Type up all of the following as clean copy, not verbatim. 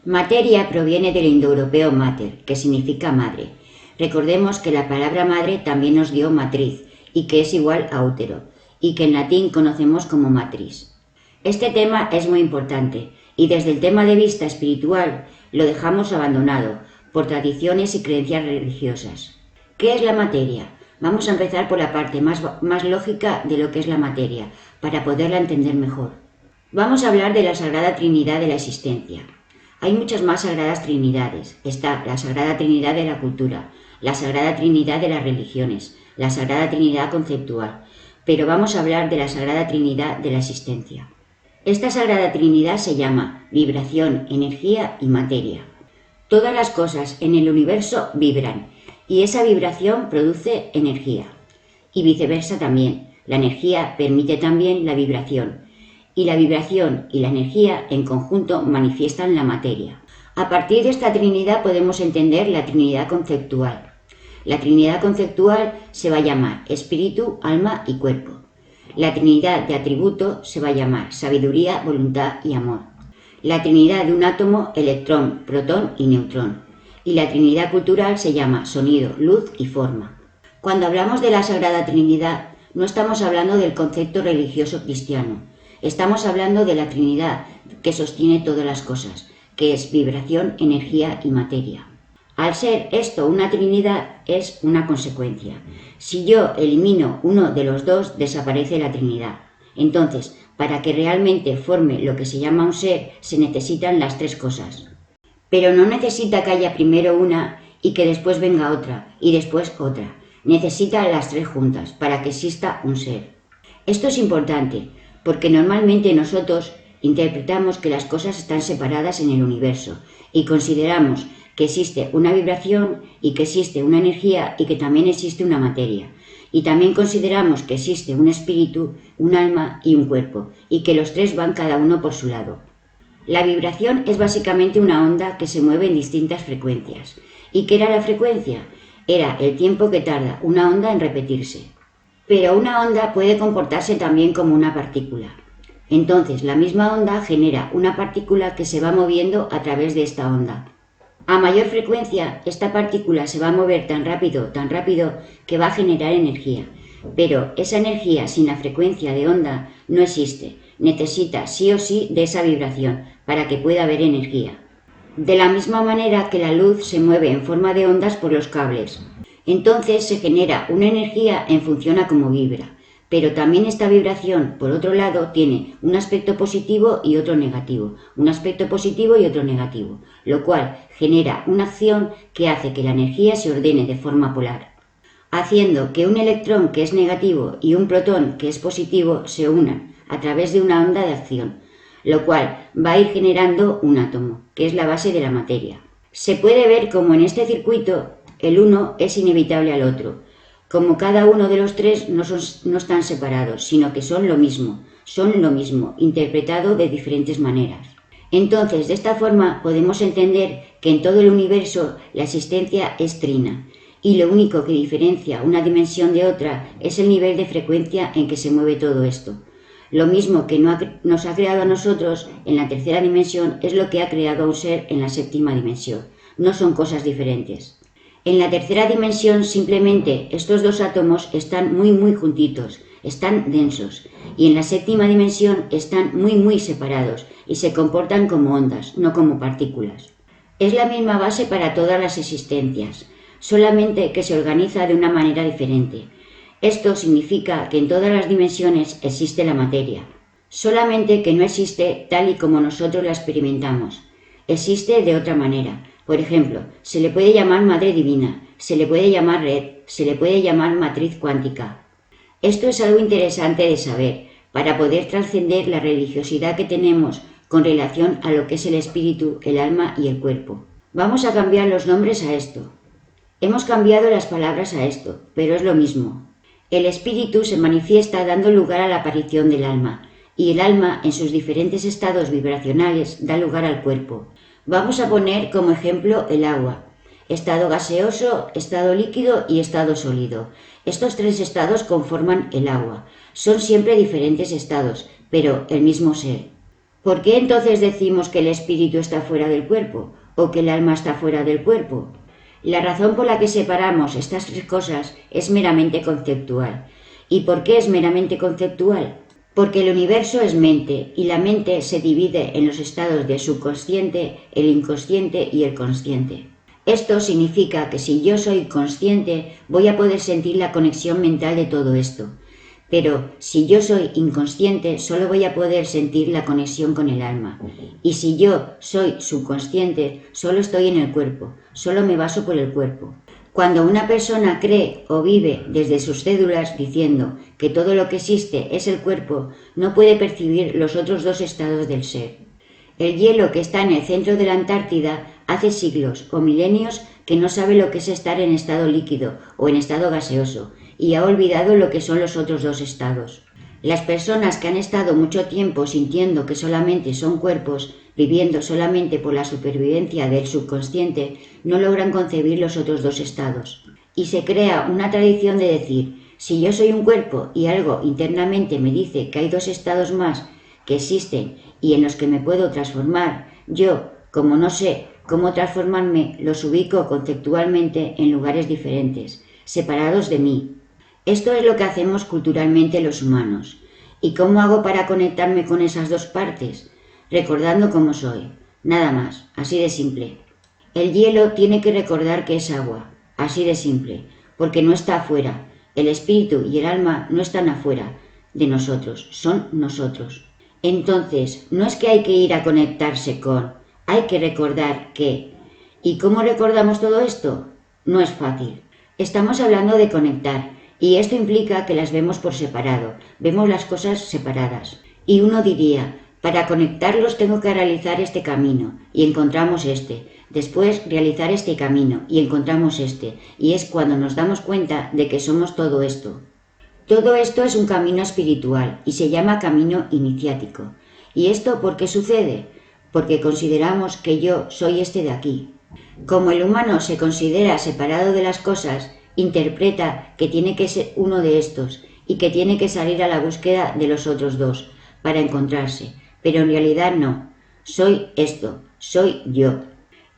Materia proviene del indoeuropeo mater, que significa madre. Recordemos que la palabra madre también nos dio matriz, y que es igual a útero, y que en latín conocemos como matriz. Este tema es muy importante, y desde el tema de vista espiritual lo dejamos abandonado, por tradiciones y creencias religiosas. ¿Qué es la materia? Vamos a empezar por la parte más lógica de lo que es la materia, para poderla entender mejor. Vamos a hablar de la Sagrada Trinidad de la existencia. Hay muchas más Sagradas Trinidades. Está la Sagrada Trinidad de la cultura, la Sagrada Trinidad de las religiones, la Sagrada Trinidad conceptual, pero vamos a hablar de la Sagrada Trinidad de la existencia. Esta Sagrada Trinidad se llama vibración, energía y materia. Todas las cosas en el universo vibran, y esa vibración produce energía. Y viceversa también, la energía permite también la vibración, y la vibración y la energía en conjunto manifiestan la materia. A partir de esta Trinidad podemos entender la Trinidad conceptual. La Trinidad conceptual se va a llamar espíritu, alma y cuerpo. La Trinidad de atributo se va a llamar sabiduría, voluntad y amor. La Trinidad de un átomo, electrón, protón y neutrón. Y la Trinidad cultural se llama sonido, luz y forma. Cuando hablamos de la Sagrada Trinidad, no estamos hablando del concepto religioso cristiano. Estamos hablando de la Trinidad que sostiene todas las cosas, que es vibración, energía y materia. Al ser esto una Trinidad, es una consecuencia. Si yo elimino uno de los dos, desaparece la Trinidad. Entonces, para que realmente forme lo que se llama un ser, se necesitan las tres cosas. Pero no necesita que haya primero una y que después venga otra y después otra. Necesita las tres juntas para que exista un ser. Esto es importante, porque normalmente nosotros interpretamos que las cosas están separadas en el universo y consideramos que existe una vibración y que existe una energía y que también existe una materia. Y también consideramos que existe un espíritu, un alma y un cuerpo, y que los tres van cada uno por su lado. La vibración es básicamente una onda que se mueve en distintas frecuencias. ¿Y qué era la frecuencia? Era el tiempo que tarda una onda en repetirse. Pero una onda puede comportarse también como una partícula. Entonces, la misma onda genera una partícula que se va moviendo a través de esta onda. A mayor frecuencia, esta partícula se va a mover tan rápido, que va a generar energía. Pero esa energía sin la frecuencia de onda no existe. Necesita sí o sí de esa vibración para que pueda haber energía. De la misma manera que la luz se mueve en forma de ondas por los cables. Entonces se genera una energía en función a cómo vibra. Pero también esta vibración, por otro lado, tiene un aspecto positivo y otro negativo, un aspecto positivo y otro negativo, lo cual genera una acción que hace que la energía se ordene de forma polar, haciendo que un electrón que es negativo y un protón que es positivo se unan a través de una onda de acción, lo cual va a ir generando un átomo, que es la base de la materia. Se puede ver como en este circuito el uno es inevitable al otro, como cada uno de los tres no están separados, sino que son lo mismo, interpretado de diferentes maneras. Entonces, de esta forma podemos entender que en todo el universo la existencia es trina, y lo único que diferencia una dimensión de otra es el nivel de frecuencia en que se mueve todo esto. Lo mismo que nos ha creado a nosotros en la tercera dimensión es lo que ha creado a un ser en la séptima dimensión. No son cosas diferentes. En la tercera dimensión simplemente estos dos átomos están muy juntitos, están densos, y en la séptima dimensión están muy separados y se comportan como ondas, no como partículas. Es la misma base para todas las existencias, solamente que se organiza de una manera diferente. Esto significa que en todas las dimensiones existe la materia, solamente que no existe tal y como nosotros la experimentamos, existe de otra manera. Por ejemplo, se le puede llamar Madre Divina, se le puede llamar red, se le puede llamar matriz cuántica. Esto es algo interesante de saber, para poder trascender la religiosidad que tenemos con relación a lo que es el espíritu, el alma y el cuerpo. Vamos a cambiar los nombres a esto. Hemos cambiado las palabras a esto, pero es lo mismo. El espíritu se manifiesta dando lugar a la aparición del alma, y el alma, en sus diferentes estados vibracionales, da lugar al cuerpo. Vamos a poner como ejemplo el agua, estado gaseoso, estado líquido y estado sólido. Estos tres estados conforman el agua. Son siempre diferentes estados, pero el mismo ser. ¿Por qué entonces decimos que el espíritu está fuera del cuerpo o que el alma está fuera del cuerpo? La razón por la que separamos estas tres cosas es meramente conceptual. ¿Y por qué es meramente conceptual? Porque el universo es mente y la mente se divide en los estados de subconsciente, el inconsciente y el consciente. Esto significa que si yo soy consciente voy a poder sentir la conexión mental de todo esto. Pero si yo soy inconsciente, solo voy a poder sentir la conexión con el alma. Y si yo soy subconsciente, solo estoy en el cuerpo, solo me baso por el cuerpo. Cuando una persona cree o vive desde sus cédulas diciendo que todo lo que existe es el cuerpo, no puede percibir los otros dos estados del ser. El hielo que está en el centro de la Antártida hace siglos o milenios que no sabe lo que es estar en estado líquido o en estado gaseoso, y ha olvidado lo que son los otros dos estados. Las personas que han estado mucho tiempo sintiendo que solamente son cuerpos, viviendo solamente por la supervivencia del subconsciente, no logran concebir los otros dos estados. Y se crea una tradición de decir, si yo soy un cuerpo y algo internamente me dice que hay dos estados más que existen y en los que me puedo transformar, yo, como no sé cómo transformarme, los ubico conceptualmente en lugares diferentes, separados de mí. Esto es lo que hacemos culturalmente los humanos. ¿Y cómo hago para conectarme con esas dos partes? Recordando cómo soy. Nada más, así de simple. El hielo tiene que recordar que es agua, así de simple, porque no está afuera. El espíritu y el alma no están afuera de nosotros, son nosotros. Entonces, no es que hay que ir a conectarse con, hay que recordar que. ¿Y cómo recordamos todo esto? No es fácil. Estamos hablando de conectar. Y esto implica que las vemos por separado, vemos las cosas separadas. Y uno diría, para conectarlos tengo que realizar este camino, y encontramos este. Después realizar este camino, y encontramos este. Y es cuando nos damos cuenta de que somos todo esto. Todo esto es un camino espiritual, y se llama camino iniciático. ¿Y esto por qué sucede? Porque consideramos que yo soy este de aquí. Como el humano se considera separado de las cosas, interpreta que tiene que ser uno de estos y que tiene que salir a la búsqueda de los otros dos para encontrarse, pero en realidad no. Soy esto, soy yo.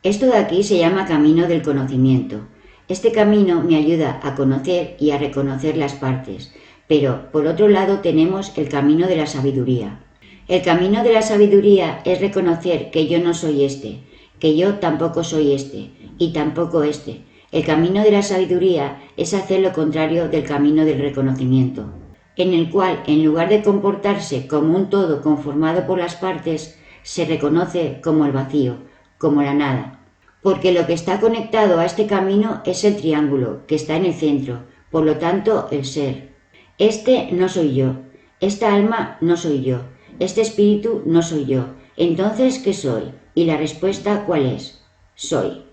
Esto de aquí se llama camino del conocimiento. Este camino me ayuda a conocer y a reconocer las partes, pero por otro lado tenemos el camino de la sabiduría. El camino de la sabiduría es reconocer que yo no soy este, que yo tampoco soy este y tampoco este. El camino de la sabiduría es hacer lo contrario del camino del reconocimiento, en el cual, en lugar de comportarse como un todo conformado por las partes, se reconoce como el vacío, como la nada. Porque lo que está conectado a este camino es el triángulo, que está en el centro, por lo tanto, el ser. Este no soy yo, esta alma no soy yo, este espíritu no soy yo. Entonces, ¿qué soy? Y la respuesta, ¿cuál es? Soy.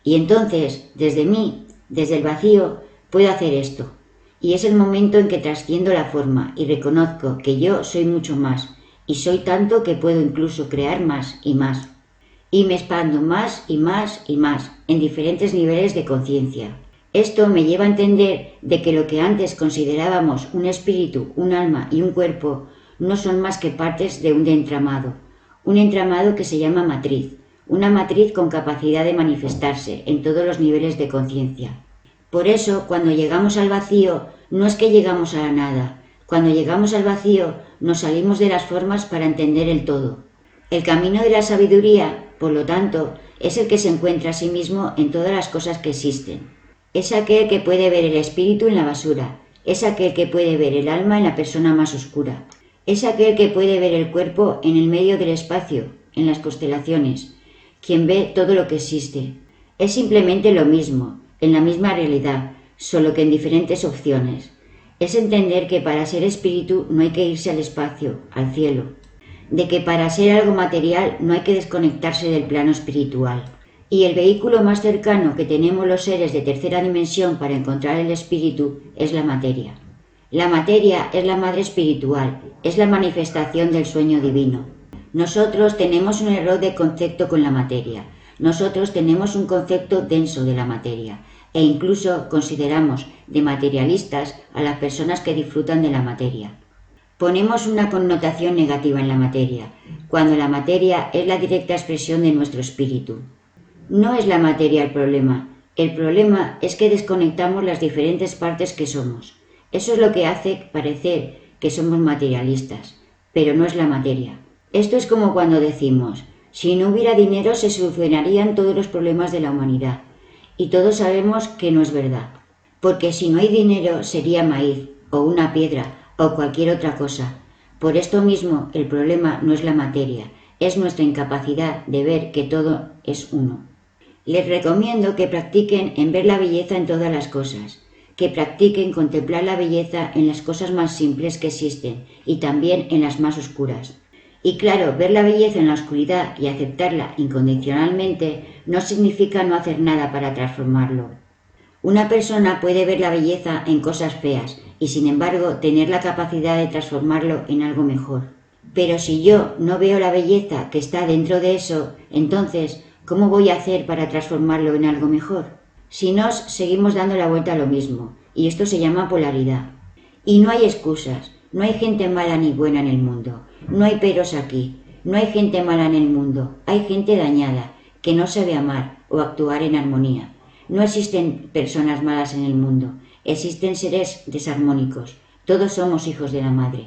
Y entonces, desde mí, desde el vacío, puedo hacer esto. Y es el momento en que trasciendo la forma y reconozco que yo soy mucho más, y soy tanto que puedo incluso crear más y más. Y me expando más y más y más, en diferentes niveles de conciencia. Esto me lleva a entender de que lo que antes considerábamos un espíritu, un alma y un cuerpo, no son más que partes de un entramado que se llama matriz. Una matriz con capacidad de manifestarse en todos los niveles de conciencia. Por eso, cuando llegamos al vacío, no es que llegamos a la nada. Cuando llegamos al vacío, nos salimos de las formas para entender el todo. El camino de la sabiduría, por lo tanto, es el que se encuentra a sí mismo en todas las cosas que existen. Es aquel que puede ver el espíritu en la basura. Es aquel que puede ver el alma en la persona más oscura. Es aquel que puede ver el cuerpo en el medio del espacio, en las constelaciones. Quien ve todo lo que existe. Es simplemente lo mismo, en la misma realidad, solo que en diferentes opciones. Es entender que para ser espíritu no hay que irse al espacio, al cielo. De que para ser algo material no hay que desconectarse del plano espiritual. Y el vehículo más cercano que tenemos los seres de tercera dimensión para encontrar el espíritu es la materia. La materia es la madre espiritual, es la manifestación del sueño divino. Nosotros tenemos un error de concepto con la materia. Nosotros tenemos un concepto denso de la materia e incluso consideramos de materialistas a las personas que disfrutan de la materia. Ponemos una connotación negativa en la materia, cuando la materia es la directa expresión de nuestro espíritu. No es la materia el problema es que desconectamos las diferentes partes que somos. Eso es lo que hace parecer que somos materialistas, pero no es la materia. Esto es como cuando decimos, si no hubiera dinero se solucionarían todos los problemas de la humanidad, y todos sabemos que no es verdad, porque si no hay dinero sería maíz, o una piedra, o cualquier otra cosa. Por esto mismo, el problema no es la materia, es nuestra incapacidad de ver que todo es uno. Les recomiendo que practiquen en ver la belleza en todas las cosas, que practiquen contemplar la belleza en las cosas más simples que existen y también en las más oscuras. Y claro, ver la belleza en la oscuridad y aceptarla incondicionalmente no significa no hacer nada para transformarlo. Una persona puede ver la belleza en cosas feas y sin embargo tener la capacidad de transformarlo en algo mejor. Pero si yo no veo la belleza que está dentro de eso, entonces, ¿cómo voy a hacer para transformarlo en algo mejor? Si nos seguimos dando la vuelta a lo mismo, y esto se llama polaridad. Y no hay excusas, no hay gente mala ni buena en el mundo, no hay peros aquí, no hay gente mala en el mundo, hay gente dañada, que no sabe amar o actuar en armonía. No existen personas malas en el mundo, existen seres desarmónicos, todos somos hijos de la madre.